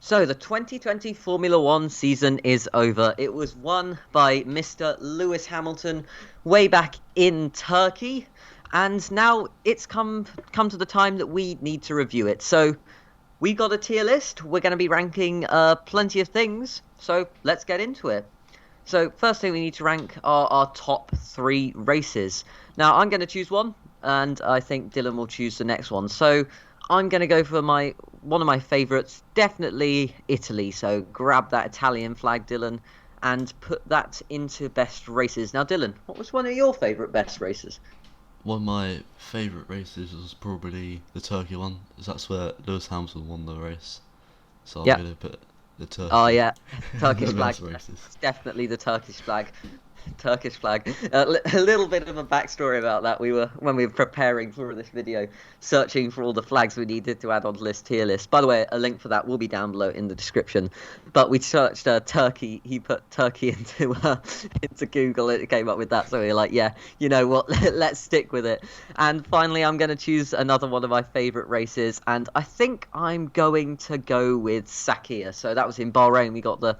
So the 2020 Formula One season is over. It was won by Mr. Lewis Hamilton way back in Turkey, and now it's come to the time that we need to review it. So we got a tier list. We're going to be ranking plenty of things. So let's get into it. So first thing we need to rank are our top three races. Now I'm going to choose one, and I think Dylan will choose the next one. So I'm going to go for one of my favourites, definitely Italy. So grab that Italian flag, Dylan, and put that into best races. Now, Dylan, what was one of your favourite best races? One of my favourite races was probably the Turkey one, as that's where Lewis Hamilton won the race. So I'm Yeah. going to put the Oh Turkey yeah, Turkish the flag. best races. It's definitely the Turkish flag. Turkish flag. A little bit of a backstory about that. When we were preparing for this video, searching for all the flags we needed to add on to this tier list. By the way, a link for that will be down below in the description. But we searched Turkey. He put Turkey into Google. It came up with that. So we were like, yeah, you know what? Let's stick with it. And finally, I'm going to choose another one of my favourite races, and I think I'm going to go with Sakhir. So that was in Bahrain. We got the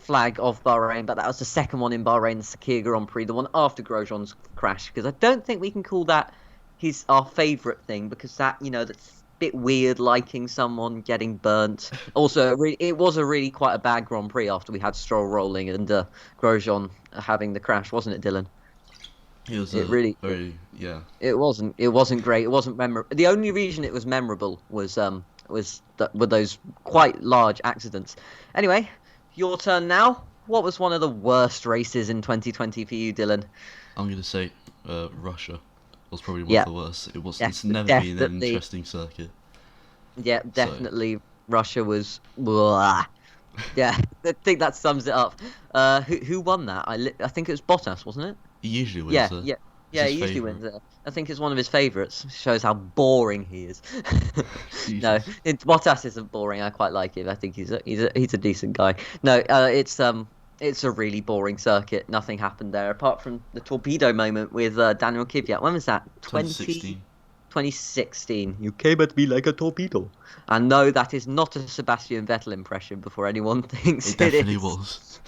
flag of Bahrain, but that was the second one in Bahrain, the Sakhir Grand Prix, the one after Grosjean's crash, because I don't think we can call that our favourite thing, because that's a bit weird, liking someone getting burnt. Also, it was a really quite a bad Grand Prix after we had Stroll rolling and Grosjean having the crash, wasn't it, Dylan? It was It a really, very, yeah. it wasn't great. It wasn't memorable. The only reason it was memorable was with those quite large accidents. Anyway, your turn now. What was one of the worst races in 2020 for you, Dylan? I'm going to say Russia was probably one Yeah, of the worst. It's def- never been an definitely. interesting circuit. Yeah, So, definitely. Russia was. Blah. Yeah, I think that sums it up. Who won that? I think it was Bottas, wasn't it? he usually wins Yeah, there. yeah, It's yeah. his He usually favourite. wins it. I think it's one of his favourites. Shows how boring he is. No, Jesus. Bottas isn't boring. I quite like him. I think he's a decent guy. No, it's a really boring circuit. Nothing happened there apart from the torpedo moment with Daniel Kvyat. When was that? 2016. 2016. You came at me like a torpedo. And no, that is not a Sebastian Vettel impression. Before anyone thinks It it definitely is. was.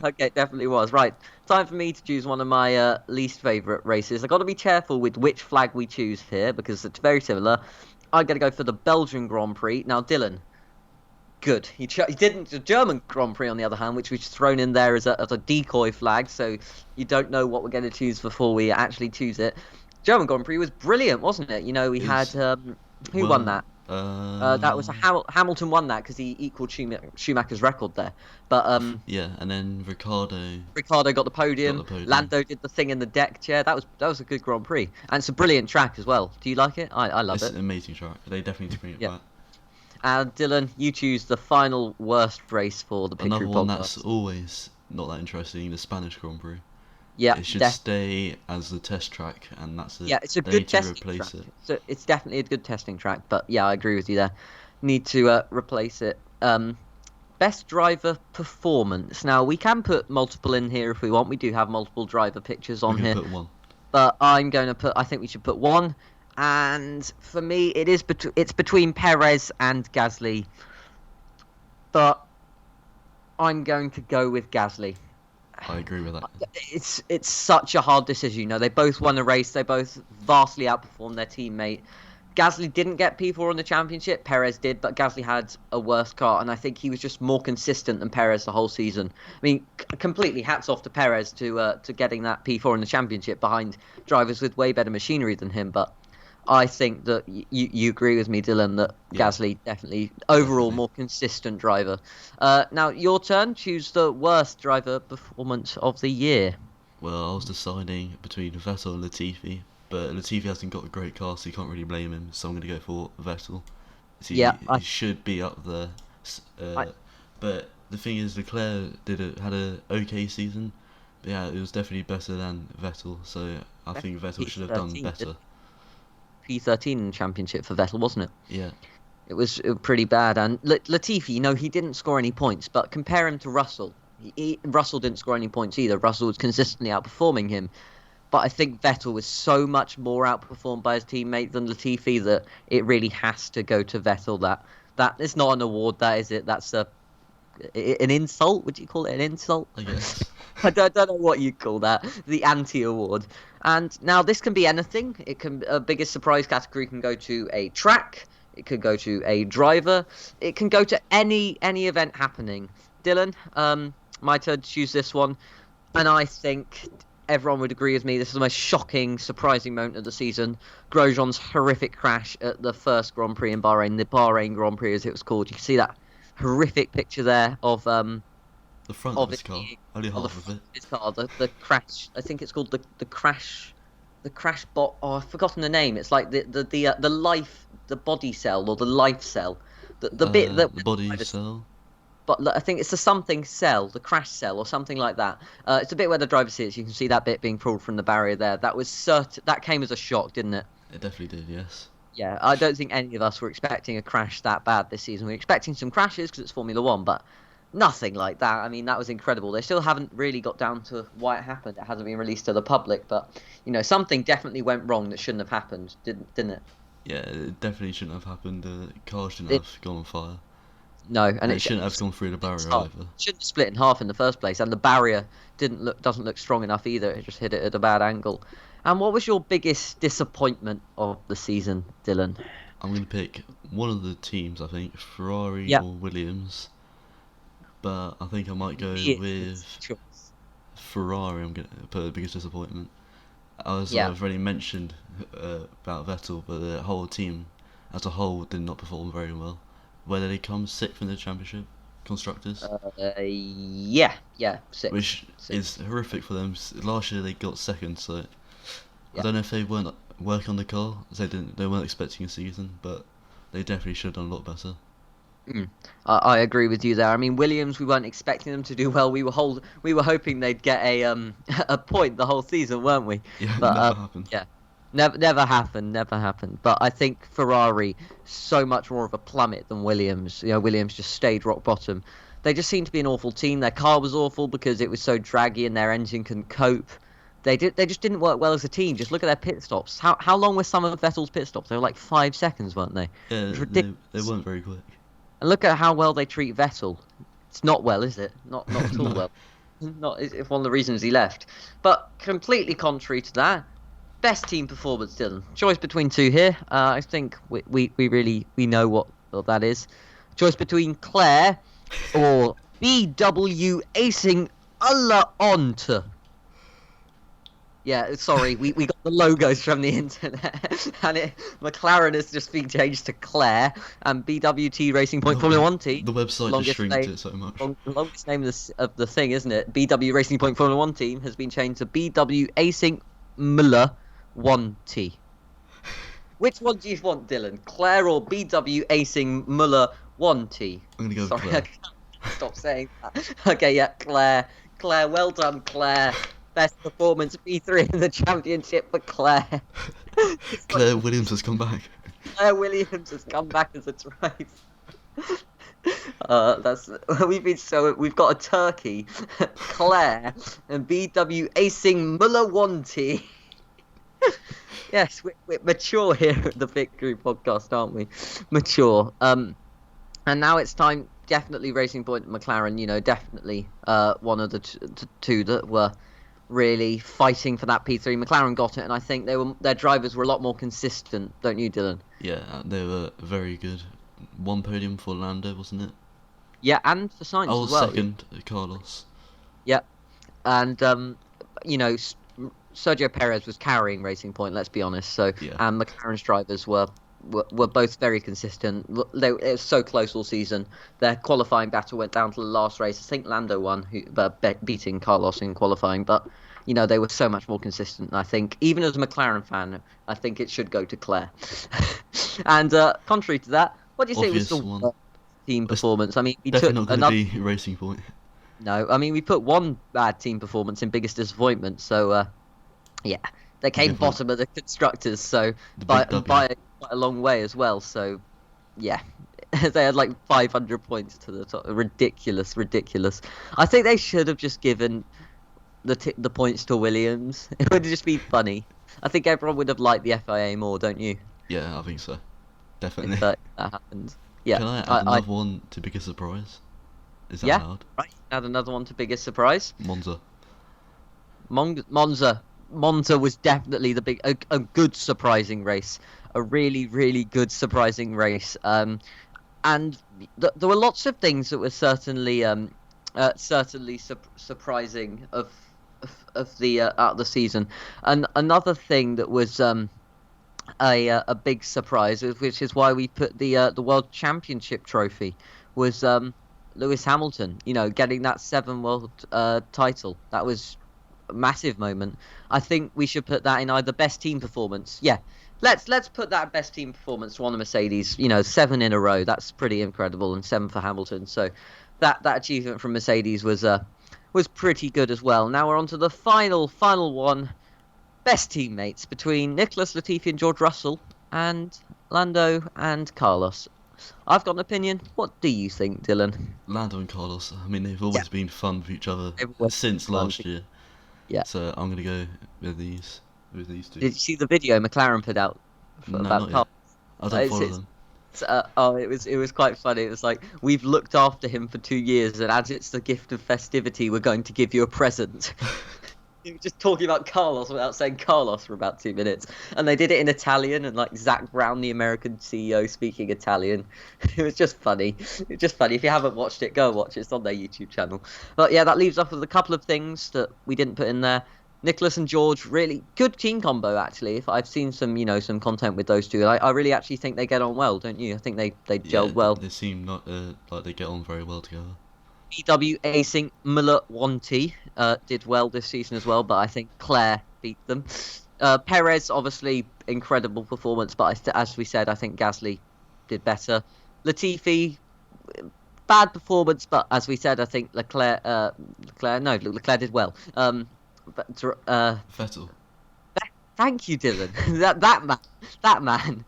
Okay, it definitely was. Right, time for me to choose one of my least favourite races. I've got to be careful with which flag we choose here because it's very similar. I'm going to go for the Belgian Grand Prix. Now, Dylan, good. He didn't. The German Grand Prix, on the other hand, which we've thrown in there as a decoy flag, so you don't know what we're going to choose before we actually choose it. German Grand Prix was brilliant, wasn't it? We It had was, who won well, that? That was Hamilton won that because he equalled Schumacher's record there. But yeah, and then Ricardo Ricardo got the got podium. the podium. Lando did the thing in the deck chair. That was a good Grand Prix, and it's a brilliant track as well. Do you like it? I love It's it. an amazing track. They definitely need to bring it Yeah. back. And Dylan, you choose the final worst race for the Pit Another Crew one that's podcast. always not that interesting, the Spanish Grand Prix. Yeah, It should stay as the test track, and that's it. yeah, it's a They need good to testing track. replace it. So it's definitely a good testing track. But yeah, I agree with you there. Need to replace it. Best driver performance. Now we can put multiple in here if we want. We do have multiple driver pictures We on can here. put one. But I'm going to put. I think we should put one. And for me, it's between Perez and Gasly. But I'm going to go with Gasly. I agree with that. It's such a hard decision. They both won a race. They both vastly outperformed their teammate. Gasly didn't get P4 on the championship. Perez did, but Gasly had a worse car, and I think he was just more consistent than Perez the whole season. I mean, completely hats off to Perez to getting that P4 in the championship behind drivers with way better machinery than him. But I think that you agree with me, Dylan, that Yeah, Gasly definitely overall definitely. more consistent driver. Now your turn. Choose the worst driver performance of the year. Well, I was deciding between Vettel and Latifi, but Latifi hasn't got a great car, so you can't really blame him. So I'm going to go for Vettel. Yeah, He should be up there. I But the thing is, Leclerc had a okay season. But yeah, it was definitely better than Vettel. So I think Vettel should have done P13, better. P13 championship for Vettel, wasn't it? Yeah, It was pretty bad. And Latifi, he didn't score any points, but compare him to Russell. Russell didn't score any points either. Russell was consistently outperforming him. But I think Vettel was so much more outperformed by his teammate than Latifi that it really has to go to Vettel, that That is not an award, that is it? That's an insult. Would you call it an insult? I guess. I don't know what you call that. The anti-award. And now this can be anything. It can a biggest surprise category can go to a track. It could go to a driver. It can go to any event happening. Dylan, my turn to choose this one, and I think everyone would agree with me. This is the most shocking, surprising moment of the season. Grosjean's horrific crash at the first Grand Prix in Bahrain, the Bahrain Grand Prix as it was called. You can see that horrific picture there of the front of his car, only half of it. His car, the crash. I think it's called the crash bot. Oh, I've forgotten the name. It's like the body cell or the life cell, the bit that the body cell. But I think it's the something cell, the crash cell or something like that. It's the bit where the driver sits. You can see that bit being pulled from the barrier there. That was that came as a shock, didn't it? It definitely did, yes. Yeah, I don't think any of us were expecting a crash that bad this season. We were expecting some crashes because it's Formula One, but nothing like that. I mean, that was incredible. They still haven't really got down to why it happened. It hasn't been released to the public, but something definitely went wrong that shouldn't have happened, didn't it? Yeah, it definitely shouldn't have happened. The car shouldn't have gone on fire. No, and it shouldn't have gone through the barrier either. It shouldn't have split in half in the first place, and the barrier doesn't look strong enough either. It just hit it at a bad angle. And what was your biggest disappointment of the season, Dylan? I'm going to pick one of the teams, I think, Ferrari or Williams. But I think I might go with Ferrari. I'm going to put the biggest disappointment. I've already mentioned about Vettel, but the whole team as a whole did not perform very well. Where did they come? 6th in the championship, constructors. Sixth. Which is horrific for them. Last year they got 2nd, so I don't know if they weren't working on the car. They weren't expecting a season, but they definitely should have done a lot better. I agree with you there. I mean, Williams, we weren't expecting them to do well. We were hoping they'd get a point the whole season, weren't we? Yeah, but, never happened. Yeah. Never happened. But I think Ferrari so much more of a plummet than Williams. Williams just stayed rock bottom. They just seemed to be an awful team. Their car was awful because it was so draggy and their engine couldn't cope. They just didn't work well as a team. Just look at their pit stops. How long were some of Vettel's pit stops? They were like 5 seconds, weren't they? Yeah, they weren't very quick. And look at how well they treat Vettel. It's not well, is it? Not at all well. It's one of the reasons he left. But completely contrary to that, best team performance, Dylan. Choice between two here. I think we really know what that is. Choice between Claire or BW acing Alonso. Yeah, sorry, we got the logos from the internet, and McLaren has just been changed to Claire, and BWT Racing Point Formula 1 team. The website just shrinked it so much. Longest name of the thing, isn't it? BW Racing Point Formula 1 team has been changed to BW Acing Muller 1T. Which one do you want, Dylan? Claire or BW Acing Muller 1T? I'm going to go with Claire. I can't stop saying that. Okay, yeah, Claire. Claire, well done, Claire. Best performance B3 in the championship for Claire. Claire Williams has come back. Claire Williams has come back as a driver. We've got a turkey, Claire, and BW acing Muller 1T. Yes, we're mature here at the Victory Podcast, aren't we? Mature. And now it's time. Definitely Racing Point and McLaren. Definitely one of the two that were really fighting for that P3. McLaren got it, and I think their drivers were a lot more consistent, don't you, Dylan? Yeah, they were very good. One podium for Lando, wasn't it? Yeah, and for Sainz as well. Second, Carlos. Yeah, and Sergio Perez was carrying Racing Point. Let's be honest. So, and McLaren's drivers were both very consistent. It was so close all season. Their qualifying battle went down to the last race. I think Lando won, beating Carlos in qualifying. But they were so much more consistent. And I think even as a McLaren fan, I think it should go to Claire. And contrary to that, what do you think was the team performance? I mean, we took not going to be Racing Point. No, I mean we put one bad team performance in biggest disappointment. So they came bottom of the constructors. So by quite a long way as well. So yeah, they had like 500 points to the top. Ridiculous. I think they should have just given the points to Williams. It would have just been funny. I think everyone would have liked the FIA more, don't you? Yeah, I think so. Definitely. If that happened. Yeah. Can I add another one to biggest surprise? Is that allowed? Right. Add another one to biggest surprise. Monza. Monza was definitely a good surprising race, a really really good surprising race. And there were lots of things that were certainly surprising of the out of the season. And another thing that was a big surprise, which is why we put the World Championship trophy, was Lewis Hamilton. You know, getting that 7 world title. That was a massive moment. I think we should put that in either best team performance. Yeah, let's put that best team performance on a Mercedes. You know, 7 in a row. That's pretty incredible, and 7 for Hamilton. So that achievement from Mercedes was pretty good as well. Now we're on to the final one. Best teammates between Nicholas Latifi and George Russell, and Lando and Carlos. I've got an opinion. What do you think, Dylan? Lando and Carlos. I mean, they've always been fun with each other since last year. Yeah. So I'm gonna go with these two. Did you see the video McLaren put out about Carlos? I don't follow them. It was quite funny. It was like, we've looked after him for 2 years, and as it's the gift of festivity, we're going to give you a present. He was just talking about Carlos without saying Carlos for about 2 minutes, and they did it in Italian, and like Zach Brown, the American CEO, speaking Italian. It was just funny. It's just funny. If you haven't watched it, go watch it. It's on their YouTube channel. But yeah, that leaves off with a couple of things that we didn't put in there. Nicholas and George, really good team combo, actually. If I've seen some content with those two, I really actually think they get on well, don't you? I think they gelled well. They seem not like they get on very well together. VW Acing Muller-Wanty did well this season as well, but I think Claire beat them. Perez, obviously, incredible performance, but as we said, I think Gasly did better. Latifi, bad performance, but as we said, I think Leclerc did well. Vettel. Thank you, Dylan. that man,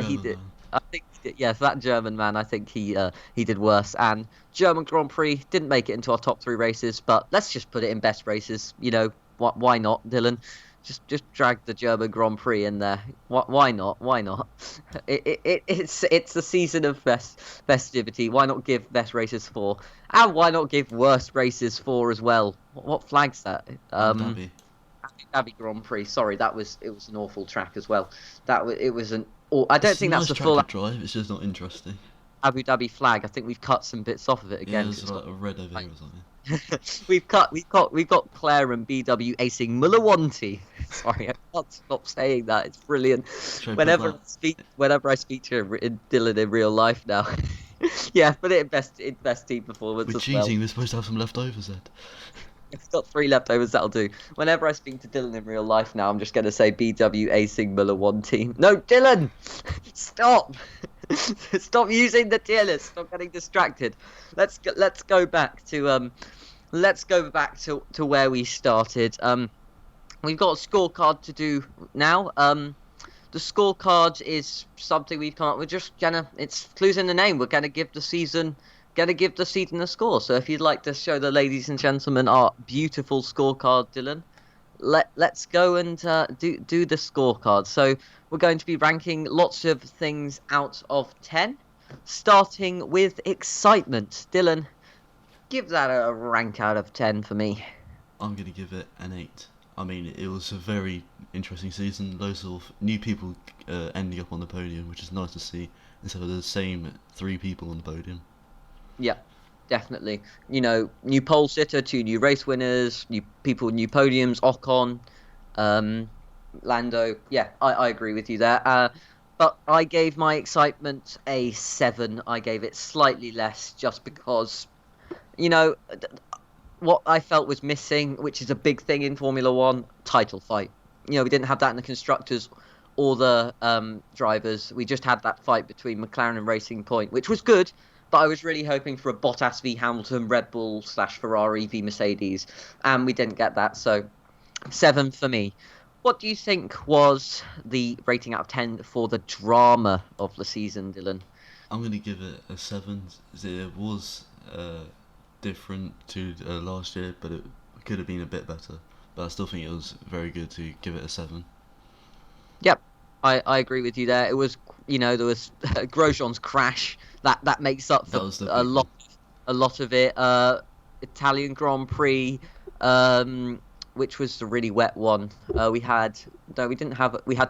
he did. I think, yes, that German man, I think he did worse. And German Grand Prix didn't make it into our top 3 races, but let's just put it in best races. You know, why not, Dylan? Just drag the German Grand Prix in there. Why not? Why not? It's the season of festivity. Why not give best races 4? And why not give worst races 4 as well? What flag's that? Abu Dhabi Grand Prix. Sorry, it was an awful track as well. It was an. I don't think that's the full drive. It's just not interesting. Abu Dhabi flag. I think we've cut some bits off of it again. Yeah, there's like a red over here or something. we've got Claire and BW Acing Muller-Wanty. Sorry, I can't stop saying that. It's brilliant. Whenever I speak to Dylan in real life now. Yeah, but in best team performance. We're cheating. We're supposed to have some leftovers, Ed. I've got 3 leftovers, that'll do. Whenever I speak to Dylan in real life now, I'm just going to say BW Acing Muller-Wanty. No, Dylan! Stop! Stop using the tier list. Stop getting distracted. Let's go back to where we started. We've got a scorecard to do now. The scorecard is something we've come up with. It's clues in the name. We're going to give the season a score. So if you'd like to show the ladies and gentlemen our beautiful scorecard, Dylan, let's go and do the scorecard. So we're going to be ranking lots of things out of 10, starting with excitement. Dylan, give that a rank out of 10 for me. I'm going to give it an 8. I mean, it was a very interesting season. Loads of new people ending up on the podium, which is nice to see, instead of the same 3 people on the podium. Yeah, definitely. You know, new pole sitter, 2 new race winners, new podiums, Ocon, Lando. Yeah, I agree with you there. But I gave my excitement a 7. I gave it slightly less just because, you know, what I felt was missing, which is a big thing in Formula 1, title fight. You know, we didn't have that in the constructors or the drivers. We just had that fight between McLaren and Racing Point, which was good. But I was really hoping for a Bottas v Hamilton, Red Bull / Ferrari v Mercedes, and we didn't get that, so 7 for me. What do you think was the rating out of 10 for the drama of the season, Dylan? I'm going to give it a 7. It was different to last year, but it could have been a bit better. But I still think it was very good to give it a 7. Yep, I agree with you there. It was there was Grosjean's crash that makes up for a lot of it. Italian Grand Prix, which was the really wet one. We had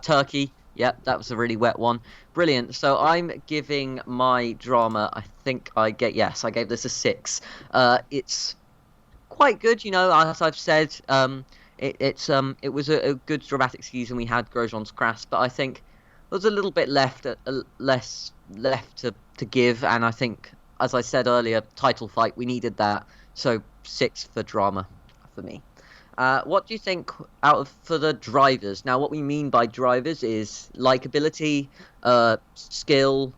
Turkey. Yep, that was a really wet one. Brilliant. So I'm giving my drama. I think I gave this a 6. It's quite good, as I've said. It was a good dramatic season. We had Grosjean's crash, but I think there was a little bit less left to give, and I think, as I said earlier, title fight, we needed that. So 6 for drama for me. What do you think for the drivers? Now, what we mean by drivers is likability, skill,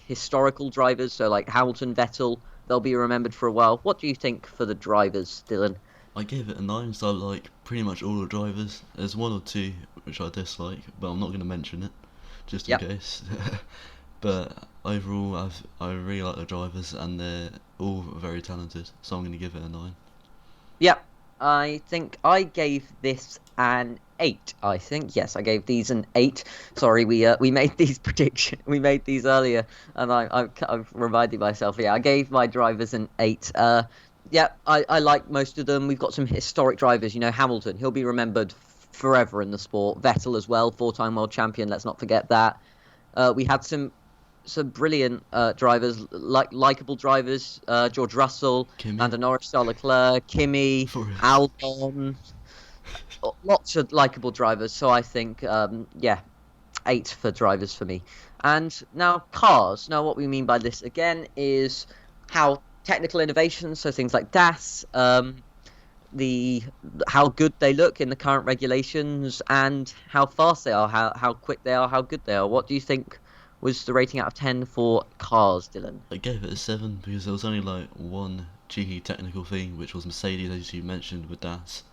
historical drivers. So like Hamilton, Vettel, they'll be remembered for a while. What do you think for the drivers, Dylan? I gave it a 9, so I like pretty much all the drivers. There's 1 or 2 which I dislike, but I'm not going to mention it, just in case. But overall, I really like the drivers, and they're all very talented, so I'm going to give it a 9. Yep. I think I gave this an 8. I think yes, I gave these an 8. Sorry, we made these predictions. We made these earlier, and I've reminded myself. Yeah, I gave my drivers an 8. Yeah, I like most of them. We've got some historic drivers. Hamilton, he'll be remembered forever in the sport. Vettel as well, 4-time world champion. Let's not forget that. We had some brilliant drivers, likable drivers. George Russell, Lando Norris, Charles Leclerc, Kimi, Albon. Lots of likable drivers. So I think, 8 for drivers for me. And now cars. Now what we mean by this again is how technical innovations, so things like DAS, how good they look in the current regulations, and how fast they are, how quick they are, how good they are. What do you think was the rating out of 10 for cars, Dylan? I gave it a 7 because there was only like one cheeky technical thing, which was Mercedes, as you mentioned, with DAS,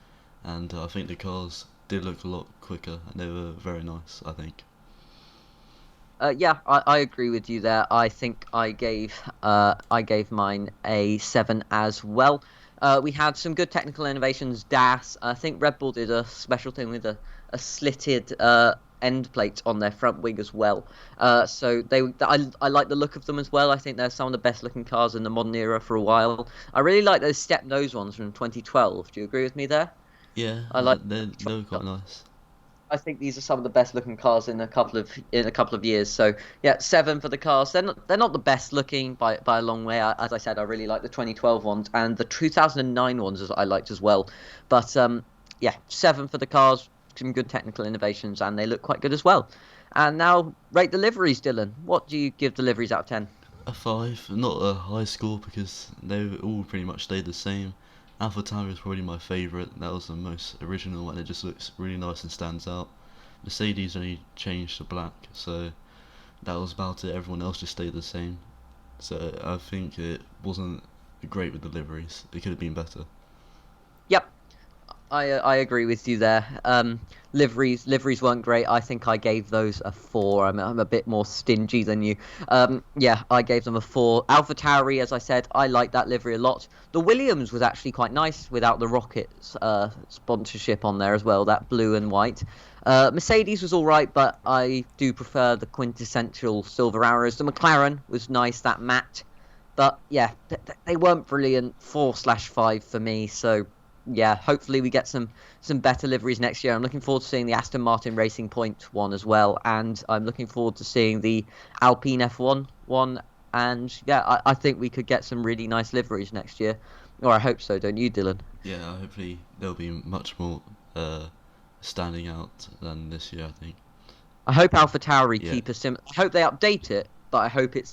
and I think the cars did look a lot quicker, and they were very nice, I think. I agree with you there. I think I gave mine a 7 as well. We had some good technical innovations. DAS. I think Red Bull did a special thing with a slitted end plate on their front wing as well. So I like the look of them as well. I think they're some of the best looking cars in the modern era for a while. I really like those step nose ones from 2012. Do you agree with me there? Yeah, I like they're quite nice. I think these are some of the best looking cars in a couple of years. So yeah, 7 for the cars. They're not the best looking by a long way. As I said, I really like the 2012 ones, and the 2009 ones I liked as well. But 7 for the cars. Some good technical innovations, and they look quite good as well. And now rate the liveries, Dylan. What do you give the liveries out of 10? A 5. Not a high score because they all pretty much stayed the same. AlphaTauri is probably my favourite. That was the most original, and it just looks really nice and stands out. Mercedes only changed to black, so that was about it. Everyone else just stayed the same. So I think it wasn't great with the liveries. It could have been better. Yep. I agree with you there. Liveries weren't great. I think I gave those a 4. I'm a bit more stingy than you. I gave them a 4. AlphaTauri, as I said, I like that livery a lot. The Williams was actually quite nice without the Rockets sponsorship on there as well, that blue and white. Mercedes was all right, but I do prefer the quintessential silver arrows. The McLaren was nice, that matte. But yeah, they weren't brilliant. 4/5 for me, so yeah, hopefully we get some better liveries next year. I'm looking forward to seeing the Aston Martin Racing Point one as well, and I'm looking forward to seeing the Alpine F1 one. And yeah, I think we could get some really nice liveries next year, or I hope so. Don't you, Dylan? Yeah, hopefully they'll be much more standing out than this year, I think. I hope AlphaTauri keep a sim. I hope they update it, but I hope it's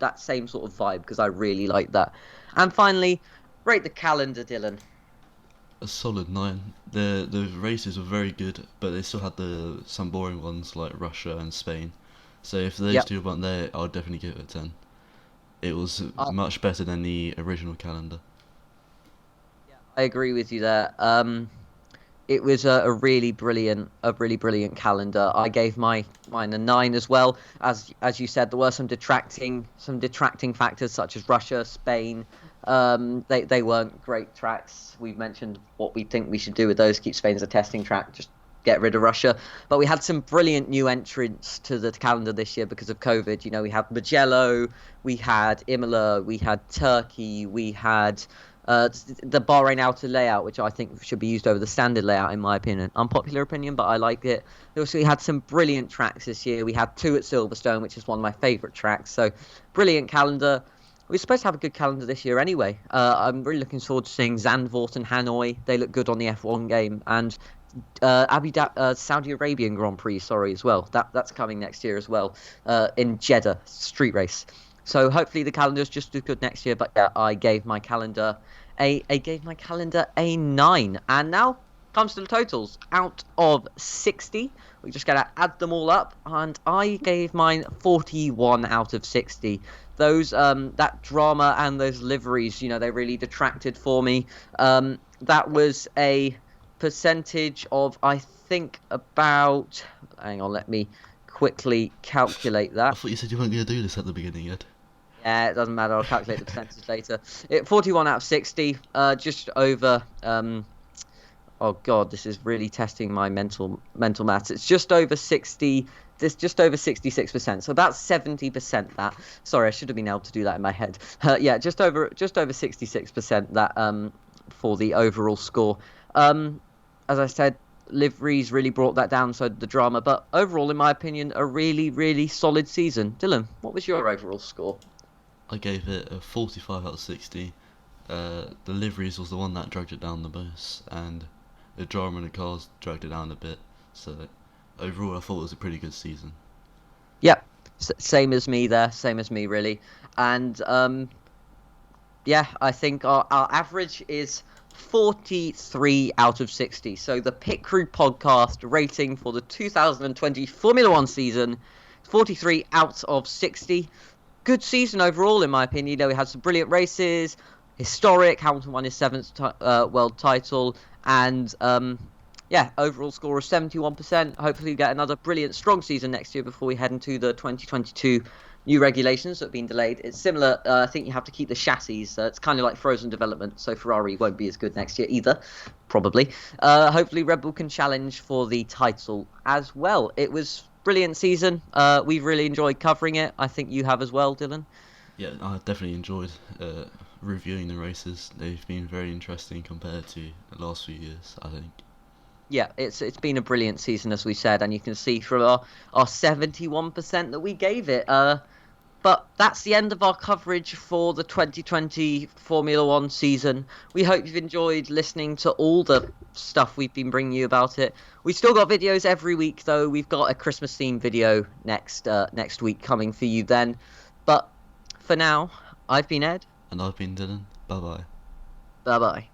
that same sort of vibe, because I really like that. And finally, rate the calendar, Dylan. A solid 9. The races were very good, but they still had some boring ones like Russia and Spain. So if those two weren't there, I'd definitely give it a 10. It was much better than the original calendar. Yeah, I agree with you there. It was a really brilliant calendar. I gave mine a 9 as well. As you said, there were some detracting factors such as Russia, Spain. They weren't great tracks. We've mentioned what we think we should do with those. Keep Spain as a testing track. Just get rid of Russia. But we had some brilliant new entrants to the calendar this year because of COVID. You know, we had Mugello, we had Imola, we had Turkey, we had the Bahrain outer layout, which I think should be used over the standard layout in my opinion. Unpopular opinion, but I like it. Also, we had some brilliant tracks this year. We had 2 at Silverstone, which is one of my favourite tracks. So, brilliant calendar. We're supposed to have a good calendar this year anyway. I'm really looking forward to seeing Zandvoort and Hanoi. They look good on the F1 game. And Saudi Arabian Grand Prix, as well. That's coming next year as well, in Jeddah, street race. So hopefully the calendar is just as good next year. But yeah, I gave my calendar a 9. And now comes to the totals. Out of 60, we just gotta add them all up, and I gave mine 41 out of 60. Those that drama and those liveries, you know, they really detracted for me. That was a percentage of, I think, about, hang on, let me quickly calculate that. I thought you said you weren't going to do this at the beginning, Ed. Yeah, it doesn't matter, I'll calculate the percentage later. 41 out of 60, just over, oh god, this is really testing my mental maths. It's just over 60, it's just over 66%, so about 70% that. Sorry, I should have been able to do that in my head. Yeah, just over 66% that for the overall score. As I said, liveries really brought that down, so the drama. But overall, in my opinion, a really, really solid season. Dylan, what was your overall score? I gave it a 45 out of 60. The liveries was the one that dragged it down the most, and the drama in the cars dragged it down a bit. So overall, I thought it was a pretty good season. Yeah, same as me there. Same as me, really. And yeah, I think our average is 43 out of 60. So the Pit Crew podcast rating for the 2020 Formula 1 season, 43 out of 60. Good season overall, in my opinion. You know, we had some brilliant races, historic. Hamilton won his 7th world title, and yeah, overall score of 71%. Hopefully we get another brilliant, strong season next year before we head into the 2022 new regulations that have been delayed. It's similar. I think you have to keep the chassis. It's kind of like frozen development, so Ferrari won't be as good next year either, probably. Hopefully Red Bull can challenge for the title as well. It was brilliant season. We've really enjoyed covering it. I think you have as well, Dylan. Yeah, I definitely enjoyed reviewing the races. They've been very interesting compared to the last few years, I think. Yeah, it's been a brilliant season, as we said, and you can see from our 71% that we gave it. But that's the end of our coverage for the 2020 Formula 1 season. We hope you've enjoyed listening to all the stuff we've been bringing you about it. We've still got videos every week, though. We've got a Christmas-themed video next week coming for you then. But for now, I've been Ed. And I've been Dylan. Bye-bye. Bye-bye.